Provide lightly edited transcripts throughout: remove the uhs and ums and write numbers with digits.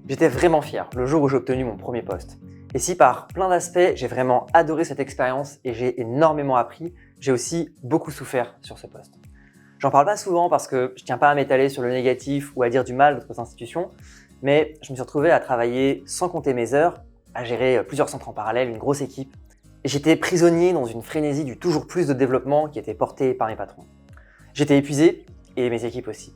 J'étais vraiment fier le jour où j'ai obtenu mon premier poste. Et si par plein d'aspects, j'ai vraiment adoré cette expérience et j'ai énormément appris, j'ai aussi beaucoup souffert sur ce poste. J'en parle pas souvent parce que je tiens pas à m'étaler sur le négatif ou à dire du mal d'autres institutions, mais je me suis retrouvé à travailler sans compter mes heures, à gérer plusieurs centres en parallèle, une grosse équipe, et j'étais prisonnier dans une frénésie du toujours plus de développement qui était porté par mes patrons. J'étais épuisé et mes équipes aussi.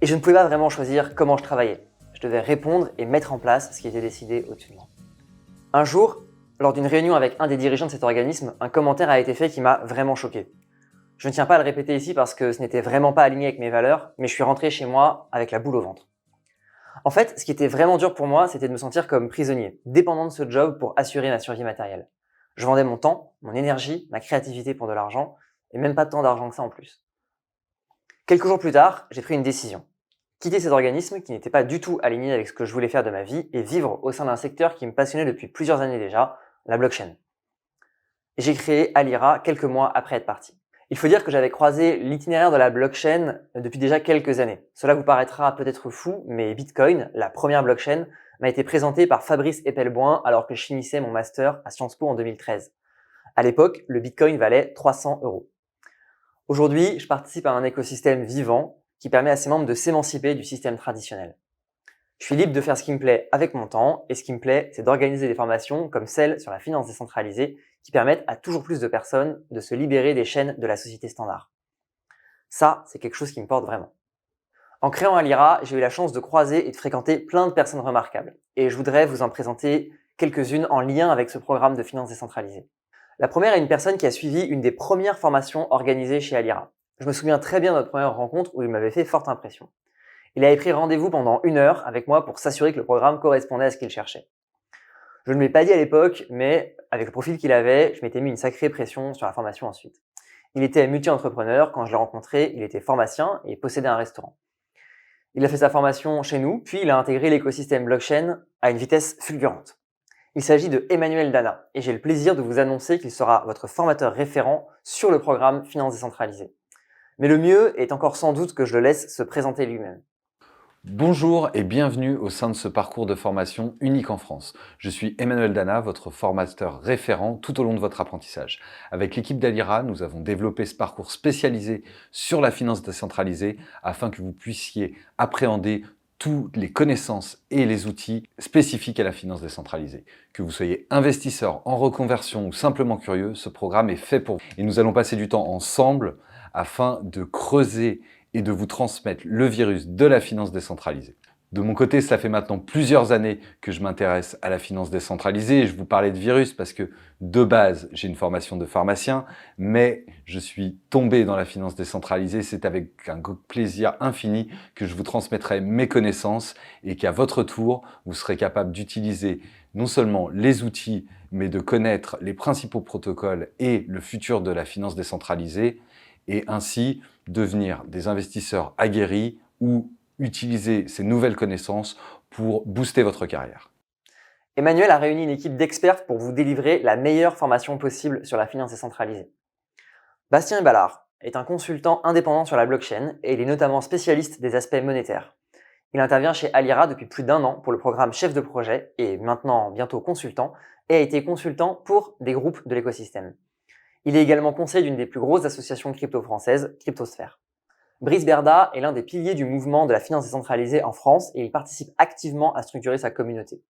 Et je ne pouvais pas vraiment choisir comment je travaillais. Je devais répondre et mettre en place ce qui était décidé au-dessus de moi. Un jour, lors d'une réunion avec un des dirigeants de cet organisme, un commentaire a été fait qui m'a vraiment choqué. Je ne tiens pas à le répéter ici parce que ce n'était vraiment pas aligné avec mes valeurs, mais je suis rentré chez moi avec la boule au ventre. En fait, ce qui était vraiment dur pour moi, c'était de me sentir comme prisonnier, dépendant de ce job pour assurer ma survie matérielle. Je vendais mon temps, mon énergie, ma créativité pour de l'argent, et même pas tant d'argent que ça en plus. Quelques jours plus tard, j'ai pris une décision. Quitter cet organisme qui n'était pas du tout aligné avec ce que je voulais faire de ma vie et vivre au sein d'un secteur qui me passionnait depuis plusieurs années déjà, la blockchain. Et j'ai créé Alira quelques mois après être parti. Il faut dire que j'avais croisé l'itinéraire de la blockchain depuis déjà quelques années. Cela vous paraîtra peut-être fou, mais Bitcoin, la première blockchain, m'a été présentée par Fabrice Epelboin alors que je finissais mon master à Sciences Po en 2013. À l'époque, le Bitcoin valait 300 €. Aujourd'hui, je participe à un écosystème vivant qui permet à ses membres de s'émanciper du système traditionnel. Je suis libre de faire ce qui me plaît avec mon temps, et ce qui me plaît, c'est d'organiser des formations comme celle sur la finance décentralisée qui permettent à toujours plus de personnes de se libérer des chaînes de la société standard. Ça, c'est quelque chose qui me porte vraiment. En créant Alira, j'ai eu la chance de croiser et de fréquenter plein de personnes remarquables, et je voudrais vous en présenter quelques-unes en lien avec ce programme de finance décentralisée. La première est une personne qui a suivi une des premières formations organisées chez Alira. Je me souviens très bien de notre première rencontre où il m'avait fait forte impression. Il avait pris rendez-vous pendant 1 heure avec moi pour s'assurer que le programme correspondait à ce qu'il cherchait. Je ne lui ai pas dit à l'époque, mais avec le profil qu'il avait, je m'étais mis une sacrée pression sur la formation ensuite. Il était multi-entrepreneur, quand je l'ai rencontré, il était pharmacien et possédait un restaurant. Il a fait sa formation chez nous, puis il a intégré l'écosystème blockchain à une vitesse fulgurante. Il s'agit de Emmanuel Dana, et j'ai le plaisir de vous annoncer qu'il sera votre formateur référent sur le programme Finance décentralisée. Mais le mieux est encore sans doute que je le laisse se présenter lui-même. Bonjour et bienvenue au sein de ce parcours de formation unique en France. Je suis Emmanuel Dana, votre formateur référent tout au long de votre apprentissage. Avec l'équipe d'Alira, nous avons développé ce parcours spécialisé sur la finance décentralisée afin que vous puissiez appréhender toutes les connaissances et les outils spécifiques à la finance décentralisée. Que vous soyez investisseur en reconversion ou simplement curieux, ce programme est fait pour vous. Et nous allons passer du temps ensemble afin de creuser et de vous transmettre le virus de la finance décentralisée. De mon côté, cela fait maintenant plusieurs années que je m'intéresse à la finance décentralisée et je vous parlais de virus parce que de base, j'ai une formation de pharmacien, mais je suis tombé dans la finance décentralisée. C'est avec un plaisir infini que je vous transmettrai mes connaissances et qu'à votre tour, vous serez capable d'utiliser non seulement les outils, mais de connaître les principaux protocoles et le futur de la finance décentralisée et ainsi devenir des investisseurs aguerris ou utiliser ces nouvelles connaissances pour booster votre carrière. Emmanuel a réuni une équipe d'experts pour vous délivrer la meilleure formation possible sur la finance décentralisée. Bastien Ballard est un consultant indépendant sur la blockchain et il est notamment spécialiste des aspects monétaires. Il intervient chez Alira depuis plus d'1 an pour le programme chef de projet et maintenant bientôt consultant et a été consultant pour des groupes de l'écosystème. Il est également conseiller d'une des plus grosses associations crypto françaises, Cryptosphère. Brice Berda est l'un des piliers du mouvement de la finance décentralisée en France et il participe activement à structurer sa communauté.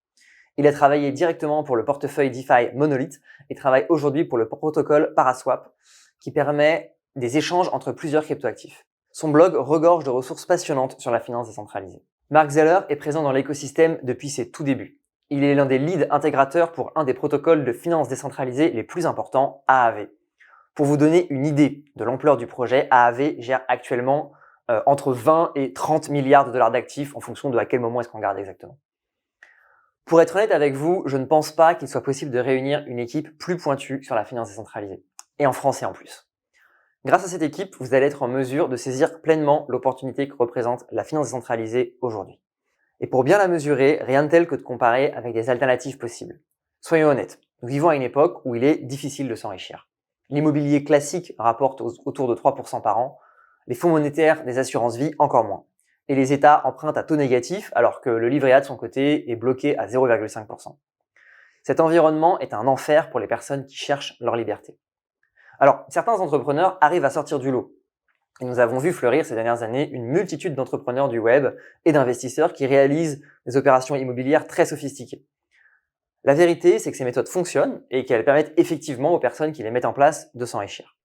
Il a travaillé directement pour le portefeuille DeFi Monolith et travaille aujourd'hui pour le protocole Paraswap qui permet des échanges entre plusieurs cryptoactifs. Son blog regorge de ressources passionnantes sur la finance décentralisée. Mark Zeller est présent dans l'écosystème depuis ses tout débuts. Il est l'un des lead intégrateurs pour un des protocoles de finance décentralisée les plus importants, AAV. Pour vous donner une idée de l'ampleur du projet, AAV gère actuellement entre 20 et 30 milliards de dollars d'actifs en fonction de à quel moment est-ce qu'on regarde exactement. Pour être honnête avec vous, je ne pense pas qu'il soit possible de réunir une équipe plus pointue sur la finance décentralisée, et en français en plus. Grâce à cette équipe, vous allez être en mesure de saisir pleinement l'opportunité que représente la finance décentralisée aujourd'hui. Et pour bien la mesurer, rien de tel que de comparer avec des alternatives possibles. Soyons honnêtes, nous vivons à une époque où il est difficile de s'enrichir. L'immobilier classique rapporte autour de 3% par an, les fonds monétaires des assurances-vie encore moins. et les États empruntent à taux négatif alors que le livret A de son côté est bloqué à 0,5%. Cet environnement est un enfer pour les personnes qui cherchent leur liberté. Alors, certains entrepreneurs arrivent à sortir du lot. Et nous avons vu fleurir ces dernières années une multitude d'entrepreneurs du web et d'investisseurs qui réalisent des opérations immobilières très sophistiquées. La vérité, c'est que ces méthodes fonctionnent et qu'elles permettent effectivement aux personnes qui les mettent en place de s'enrichir.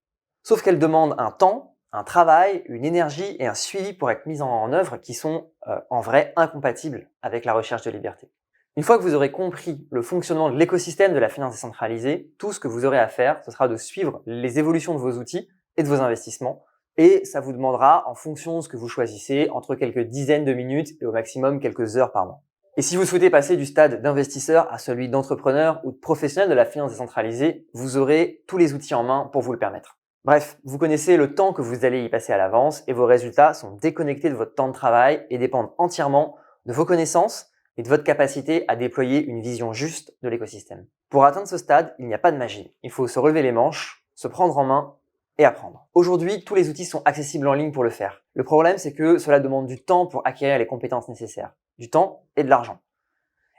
Sauf qu'elles demandent un temps, un travail, une énergie et un suivi pour être mises en œuvre qui sont en vrai incompatibles avec la recherche de liberté. Une fois que vous aurez compris le fonctionnement de l'écosystème de la finance décentralisée, tout ce que vous aurez à faire, ce sera de suivre les évolutions de vos outils et de vos investissements. Et ça vous demandera, en fonction de ce que vous choisissez, entre quelques dizaines de minutes et au maximum quelques heures par mois. Et si vous souhaitez passer du stade d'investisseur à celui d'entrepreneur ou de professionnel de la finance décentralisée, vous aurez tous les outils en main pour vous le permettre. Bref, vous connaissez le temps que vous allez y passer à l'avance et vos résultats sont déconnectés de votre temps de travail et dépendent entièrement de vos connaissances et de votre capacité à déployer une vision juste de l'écosystème. Pour atteindre ce stade, il n'y a pas de magie. Il faut se relever les manches, se prendre en main et apprendre. Aujourd'hui, tous les outils sont accessibles en ligne pour le faire. Le problème, c'est que cela demande du temps pour acquérir les compétences nécessaires. Du temps et de l'argent.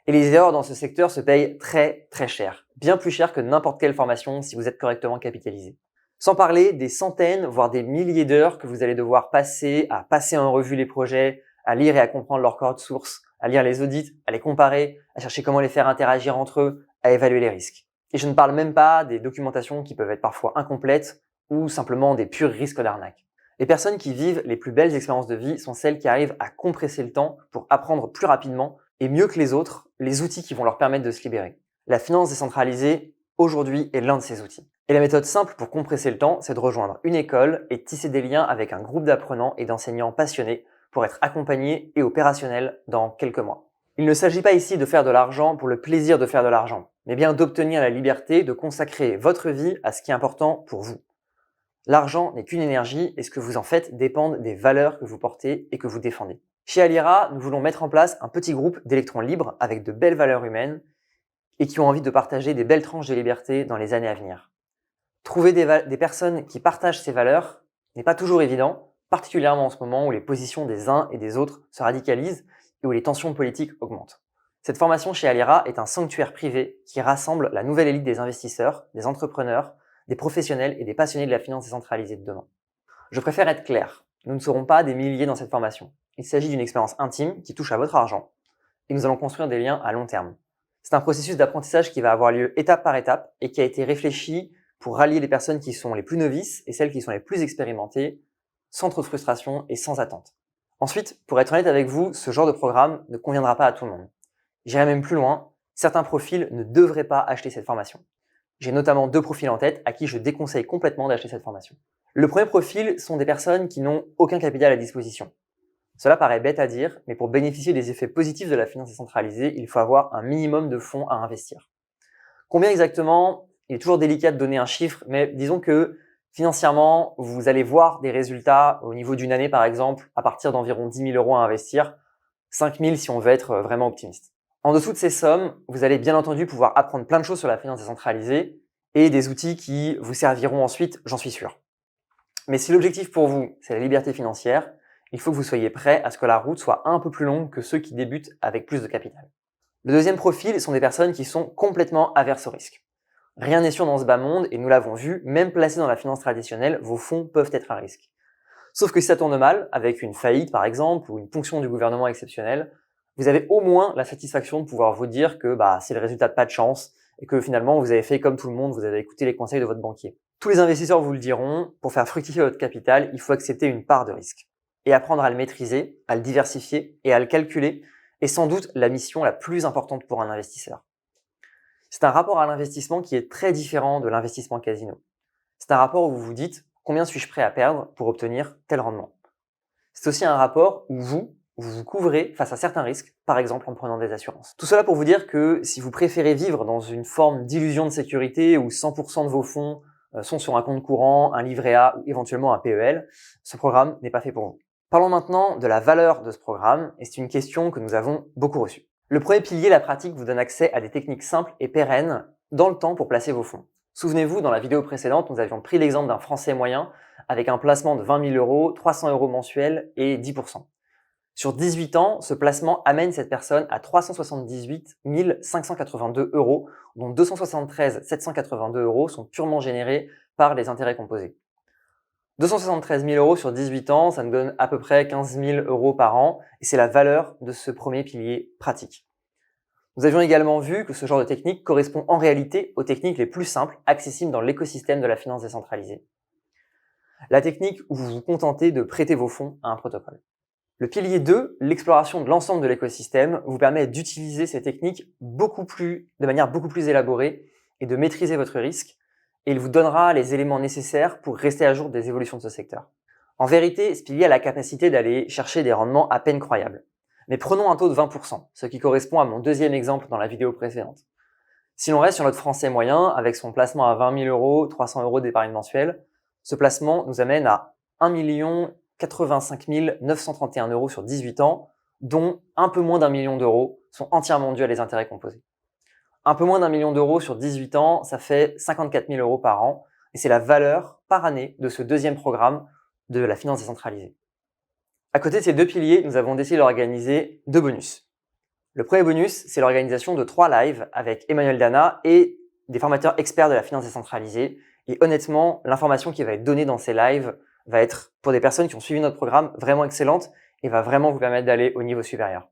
Et les erreurs dans ce secteur se payent très très cher. Bien plus cher que n'importe quelle formation si vous êtes correctement capitalisé. Sans parler des centaines, voire des milliers d'heures que vous allez devoir passer à passer en revue les projets, à lire et à comprendre leur code source, à lire les audits, à les comparer, à chercher comment les faire interagir entre eux, à évaluer les risques. Et je ne parle même pas des documentations qui peuvent être parfois incomplètes ou simplement des purs risques d'arnaque. Les personnes qui vivent les plus belles expériences de vie sont celles qui arrivent à compresser le temps pour apprendre plus rapidement et mieux que les autres les outils qui vont leur permettre de se libérer. La finance décentralisée, aujourd'hui, est l'un de ces outils. Et la méthode simple pour compresser le temps, c'est de rejoindre une école et tisser des liens avec un groupe d'apprenants et d'enseignants passionnés pour être accompagnés et opérationnels dans quelques mois. Il ne s'agit pas ici de faire de l'argent pour le plaisir de faire de l'argent, mais bien d'obtenir la liberté de consacrer votre vie à ce qui est important pour vous. L'argent n'est qu'une énergie et ce que vous en faites dépend des valeurs que vous portez et que vous défendez. Chez Alira, nous voulons mettre en place un petit groupe d'électrons libres avec de belles valeurs humaines et qui ont envie de partager des belles tranches de liberté dans les années à venir. Trouver des personnes qui partagent ces valeurs n'est pas toujours évident, particulièrement en ce moment où les positions des uns et des autres se radicalisent et où les tensions politiques augmentent. Cette formation chez Alira est un sanctuaire privé qui rassemble la nouvelle élite des investisseurs, des entrepreneurs, des professionnels et des passionnés de la finance décentralisée de demain. Je préfère être clair, nous ne serons pas des milliers dans cette formation. Il s'agit d'une expérience intime qui touche à votre argent et nous allons construire des liens à long terme. C'est un processus d'apprentissage qui va avoir lieu étape par étape et qui a été réfléchi pour rallier les personnes qui sont les plus novices et celles qui sont les plus expérimentées, sans trop de frustration et sans attente. Ensuite, pour être honnête avec vous, ce genre de programme ne conviendra pas à tout le monde. J'irai même plus loin, certains profils ne devraient pas acheter cette formation. J'ai notamment 2 profils en tête à qui je déconseille complètement d'acheter cette formation. Le premier profil sont des personnes qui n'ont aucun capital à disposition. Cela paraît bête à dire, mais pour bénéficier des effets positifs de la finance décentralisée, il faut avoir un minimum de fonds à investir. Combien exactement? Il est toujours délicat de donner un chiffre, mais disons que financièrement, vous allez voir des résultats au niveau d'une année par exemple, à partir d'environ 10 000 € à investir, 5 000 si on veut être vraiment optimiste. En dessous de ces sommes, vous allez bien entendu pouvoir apprendre plein de choses sur la finance décentralisée et des outils qui vous serviront ensuite, j'en suis sûr. Mais si l'objectif pour vous, c'est la liberté financière, il faut que vous soyez prêt à ce que la route soit un peu plus longue que ceux qui débutent avec plus de capital. Le deuxième profil sont des personnes qui sont complètement averses au risque. Rien n'est sûr dans ce bas monde et nous l'avons vu, même placés dans la finance traditionnelle, vos fonds peuvent être à risque. Sauf que si ça tourne mal, avec une faillite par exemple ou une ponction du gouvernement exceptionnelle, vous avez au moins la satisfaction de pouvoir vous dire que c'est le résultat de pas de chance et que finalement vous avez fait comme tout le monde, vous avez écouté les conseils de votre banquier. Tous les investisseurs vous le diront, pour faire fructifier votre capital, il faut accepter une part de risque et apprendre à le maîtriser, à le diversifier et à le calculer est sans doute la mission la plus importante pour un investisseur. C'est un rapport à l'investissement qui est très différent de l'investissement casino. C'est un rapport où vous vous dites combien suis-je prêt à perdre pour obtenir tel rendement. C'est aussi un rapport où vous vous couvrez face à certains risques, par exemple en prenant des assurances. Tout cela pour vous dire que si vous préférez vivre dans une forme d'illusion de sécurité où 100% de vos fonds sont sur un compte courant, un livret A ou éventuellement un PEL, ce programme n'est pas fait pour vous. Parlons maintenant de la valeur de ce programme et c'est une question que nous avons beaucoup reçue. Le premier pilier, la pratique, vous donne accès à des techniques simples et pérennes dans le temps pour placer vos fonds. Souvenez-vous, dans la vidéo précédente, nous avions pris l'exemple d'un Français moyen avec un placement de 20 000 €, 300 € mensuels et 10%. Sur 18 ans, ce placement amène cette personne à 378 582 €, dont 273 782 € sont purement générés par les intérêts composés. 273 000 € sur 18 ans, ça nous donne à peu près 15 000 € par an, et c'est la valeur de ce premier pilier pratique. Nous avions également vu que ce genre de technique correspond en réalité aux techniques les plus simples accessibles dans l'écosystème de la finance décentralisée. La technique où vous vous contentez de prêter vos fonds à un protocole. Le pilier 2, l'exploration de l'ensemble de l'écosystème, vous permet d'utiliser ces techniques de manière beaucoup plus élaborée et de maîtriser votre risque, et il vous donnera les éléments nécessaires pour rester à jour des évolutions de ce secteur. En vérité, ce pilier a la capacité d'aller chercher des rendements à peine croyables. Mais prenons un taux de 20%, ce qui correspond à mon deuxième exemple dans la vidéo précédente. Si l'on reste sur notre français moyen, avec son placement à 20 000 €, 300 € d'épargne mensuelle, ce placement nous amène à 1 085 931 € sur 18 ans, dont un peu moins d'1 million d'euros sont entièrement dus à les intérêts composés. Un peu moins d'1 million d'euros sur 18 ans, ça fait 54 000 € par an, et c'est la valeur par année de ce deuxième programme de la finance décentralisée. À côté de ces deux piliers, nous avons décidé d'organiser deux bonus. Le premier bonus, c'est l'organisation de 3 lives avec Emmanuel Dana et des formateurs experts de la finance décentralisée. Et honnêtement, l'information qui va être donnée dans ces lives va être, pour des personnes qui ont suivi notre programme, vraiment excellente et va vraiment vous permettre d'aller au niveau supérieur.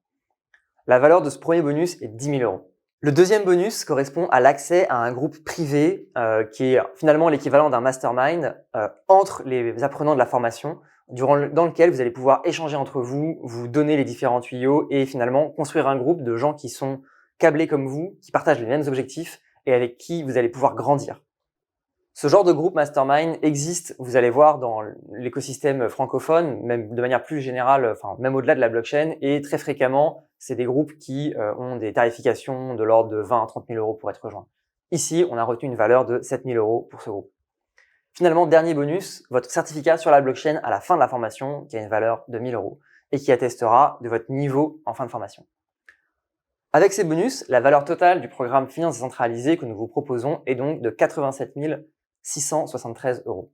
La valeur de ce premier bonus est 10 000 €. Le deuxième bonus correspond à l'accès à un groupe privé qui est finalement l'équivalent d'un mastermind entre les apprenants de la formation, dans lequel vous allez pouvoir échanger entre vous, vous donner les différents tuyaux et finalement construire un groupe de gens qui sont câblés comme vous, qui partagent les mêmes objectifs et avec qui vous allez pouvoir grandir. Ce genre de groupe mastermind existe, vous allez voir, dans l'écosystème francophone, même de manière plus générale, même au-delà de la blockchain, et très fréquemment, c'est des groupes qui ont des tarifications de l'ordre de 20 à 30 000 € pour être rejoints. Ici, on a retenu une valeur de 7 000 € pour ce groupe. Finalement, dernier bonus, votre certificat sur la blockchain à la fin de la formation, qui a une valeur de 1 000 € et qui attestera de votre niveau en fin de formation. Avec ces bonus, la valeur totale du programme Finance décentralisée que nous vous proposons est donc de 87 673 €.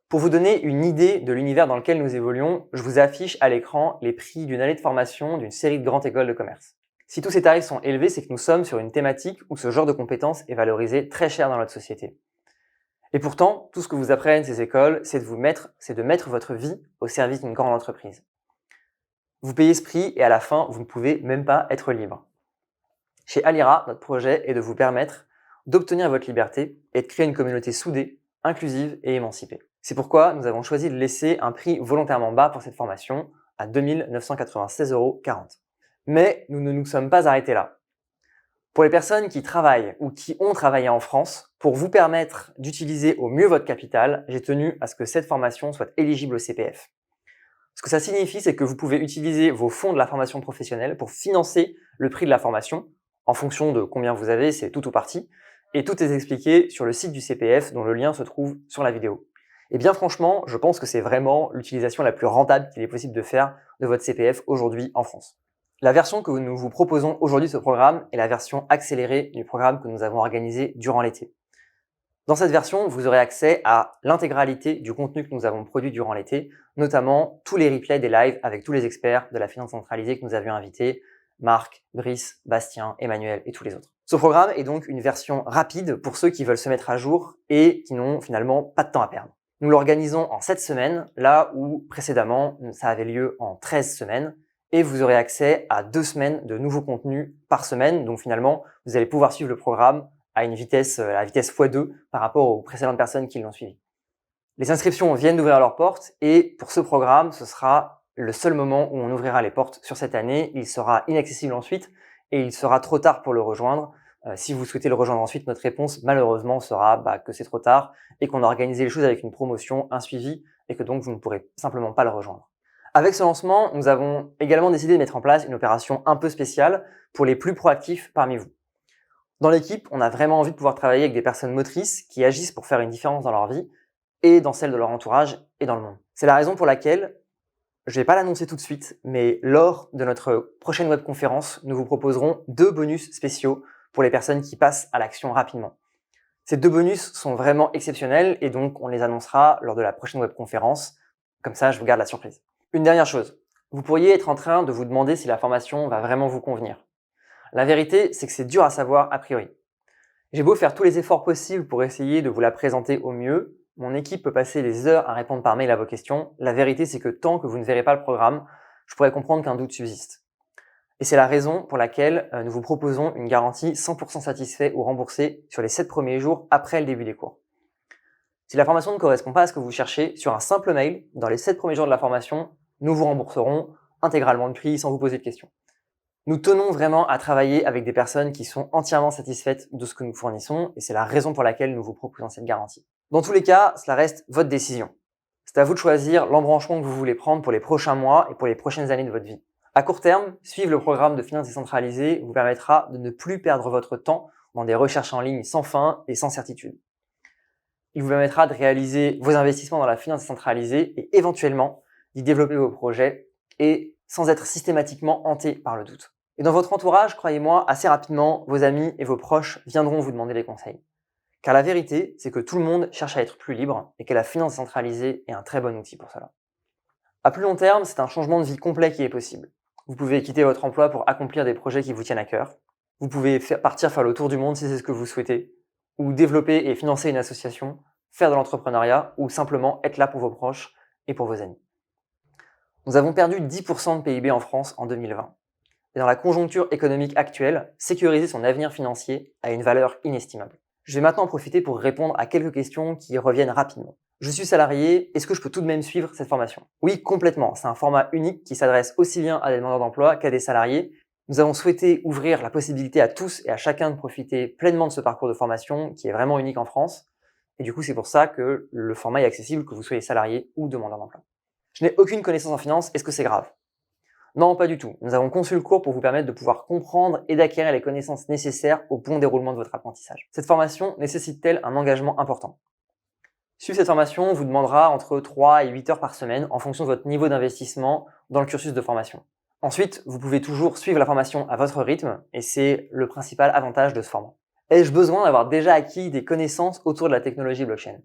Pour vous donner une idée de l'univers dans lequel nous évoluons, je vous affiche à l'écran les prix d'une année de formation d'une série de grandes écoles de commerce. Si tous ces tarifs sont élevés, c'est que nous sommes sur une thématique où ce genre de compétences est valorisé très cher dans notre société. Et pourtant, tout ce que vous apprennent ces écoles, c'est de mettre votre vie au service d'une grande entreprise. Vous payez ce prix et à la fin, vous ne pouvez même pas être libre. Chez Alira, notre projet est de vous permettre d'obtenir votre liberté et de créer une communauté soudée, inclusive et émancipée. C'est pourquoi nous avons choisi de laisser un prix volontairement bas pour cette formation à 2 996,40 €. Mais nous ne nous sommes pas arrêtés là. Pour les personnes qui travaillent ou qui ont travaillé en France, pour vous permettre d'utiliser au mieux votre capital, j'ai tenu à ce que cette formation soit éligible au CPF. Ce que ça signifie, c'est que vous pouvez utiliser vos fonds de la formation professionnelle pour financer le prix de la formation en fonction de combien vous avez, c'est tout ou partie. Et tout est expliqué sur le site du CPF dont le lien se trouve sur la vidéo. Et bien franchement, je pense que c'est vraiment l'utilisation la plus rentable qu'il est possible de faire de votre CPF aujourd'hui en France. La version que nous vous proposons aujourd'hui de ce programme est la version accélérée du programme que nous avons organisé durant l'été. Dans cette version, vous aurez accès à l'intégralité du contenu que nous avons produit durant l'été, notamment tous les replays des lives avec tous les experts de la finance centralisée que nous avions invités, Marc, Brice, Bastien, Emmanuel et tous les autres. Ce programme est donc une version rapide pour ceux qui veulent se mettre à jour et qui n'ont finalement pas de temps à perdre. Nous l'organisons en 7 semaines, là où précédemment ça avait lieu en 13 semaines, et vous aurez accès à 2 semaines de nouveaux contenus par semaine, donc finalement vous allez pouvoir suivre le programme à la vitesse x2 par rapport aux précédentes personnes qui l'ont suivi. Les inscriptions viennent d'ouvrir leurs portes et pour ce programme, ce sera le seul moment où on ouvrira les portes sur cette année. Il sera inaccessible ensuite et il sera trop tard pour le rejoindre. Si vous souhaitez le rejoindre ensuite, notre réponse malheureusement sera que c'est trop tard et qu'on a organisé les choses avec une promotion, un suivi et que donc vous ne pourrez simplement pas le rejoindre. Avec ce lancement, nous avons également décidé de mettre en place une opération un peu spéciale pour les plus proactifs parmi vous. Dans l'équipe, on a vraiment envie de pouvoir travailler avec des personnes motrices qui agissent pour faire une différence dans leur vie et dans celle de leur entourage et dans le monde. C'est la raison pour laquelle, je ne vais pas l'annoncer tout de suite, mais lors de notre prochaine webconférence, nous vous proposerons 2 bonus spéciaux pour les personnes qui passent à l'action rapidement. Ces 2 bonus sont vraiment exceptionnels et donc on les annoncera lors de la prochaine webconférence. Comme ça, je vous garde la surprise. Une dernière chose. Vous pourriez être en train de vous demander si la formation va vraiment vous convenir. La vérité, c'est que c'est dur à savoir a priori. J'ai beau faire tous les efforts possibles pour essayer de vous la présenter au mieux, mon équipe peut passer des heures à répondre par mail à vos questions. La vérité, c'est que tant que vous ne verrez pas le programme, je pourrais comprendre qu'un doute subsiste. Et c'est la raison pour laquelle nous vous proposons une garantie 100% satisfait ou remboursé sur les 7 premiers jours après le début des cours. Si la formation ne correspond pas à ce que vous cherchez, sur un simple mail, dans les 7 premiers jours de la formation, nous vous rembourserons intégralement le prix sans vous poser de questions. Nous tenons vraiment à travailler avec des personnes qui sont entièrement satisfaites de ce que nous fournissons et c'est la raison pour laquelle nous vous proposons cette garantie. Dans tous les cas, cela reste votre décision. C'est à vous de choisir l'embranchement que vous voulez prendre pour les prochains mois et pour les prochaines années de votre vie. À court terme, suivre le programme de finances décentralisées vous permettra de ne plus perdre votre temps dans des recherches en ligne sans fin et sans certitude. Il vous permettra de réaliser vos investissements dans la finance décentralisée et éventuellement d'y développer vos projets et sans être systématiquement hanté par le doute. Et dans votre entourage, croyez-moi, assez rapidement, vos amis et vos proches viendront vous demander des conseils. Car la vérité, c'est que tout le monde cherche à être plus libre et que la finance décentralisée est un très bon outil pour cela. À plus long terme, c'est un changement de vie complet qui est possible. Vous pouvez quitter votre emploi pour accomplir des projets qui vous tiennent à cœur. Vous pouvez partir faire le tour du monde si c'est ce que vous souhaitez, ou développer et financer une association, faire de l'entrepreneuriat, ou simplement être là pour vos proches et pour vos amis. Nous avons perdu 10% de PIB en France en 2020. Et dans la conjoncture économique actuelle, sécuriser son avenir financier a une valeur inestimable. Je vais maintenant en profiter pour répondre à quelques questions qui reviennent rapidement. Je suis salarié, est-ce que je peux tout de même suivre cette formation? Oui, complètement. C'est un format unique qui s'adresse aussi bien à des demandeurs d'emploi qu'à des salariés. Nous avons souhaité ouvrir la possibilité à tous et à chacun de profiter pleinement de ce parcours de formation qui est vraiment unique en France. Et du coup, c'est pour ça que le format est accessible, que vous soyez salarié ou demandeur d'emploi. Je n'ai aucune connaissance en finance, est-ce que c'est grave? Non, pas du tout. Nous avons conçu le cours pour vous permettre de pouvoir comprendre et d'acquérir les connaissances nécessaires au bon déroulement de votre apprentissage. Cette formation nécessite-t-elle un engagement important? Suivre cette formation vous demandera entre 3 et 8 heures par semaine en fonction de votre niveau d'investissement dans le cursus de formation. Ensuite, vous pouvez toujours suivre la formation à votre rythme et c'est le principal avantage de ce format. Ai-je besoin d'avoir déjà acquis des connaissances autour de la technologie blockchain?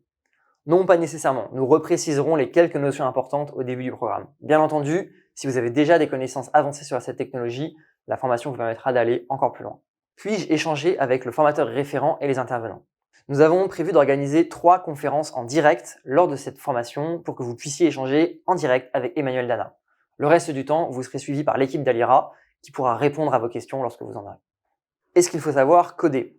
Non, pas nécessairement. Nous repréciserons les quelques notions importantes au début du programme. Bien entendu, si vous avez déjà des connaissances avancées sur cette technologie, la formation vous permettra d'aller encore plus loin. Puis-je échanger avec le formateur référent et les intervenants? Nous avons prévu d'organiser 3 conférences en direct lors de cette formation pour que vous puissiez échanger en direct avec Emmanuel Dana. Le reste du temps, vous serez suivi par l'équipe d'Alira qui pourra répondre à vos questions lorsque vous en aurez. Est-ce qu'il faut savoir coder?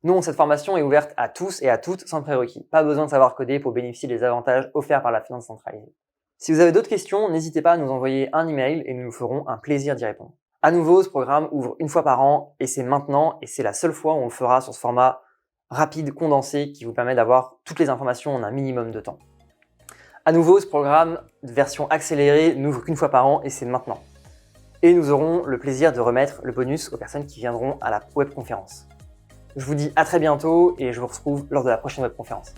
Non, cette formation est ouverte à tous et à toutes sans prérequis. Pas besoin de savoir coder pour bénéficier des avantages offerts par la finance centralisée. Si vous avez d'autres questions, n'hésitez pas à nous envoyer un email et nous nous ferons un plaisir d'y répondre. À nouveau, ce programme ouvre une fois par an et c'est maintenant et c'est la seule fois où on le fera sur ce format rapide, condensé, qui vous permet d'avoir toutes les informations en un minimum de temps. À nouveau, ce programme de version accélérée n'ouvre qu'une fois par an et c'est maintenant. Et nous aurons le plaisir de remettre le bonus aux personnes qui viendront à la webconférence. Je vous dis à très bientôt et je vous retrouve lors de la prochaine webconférence.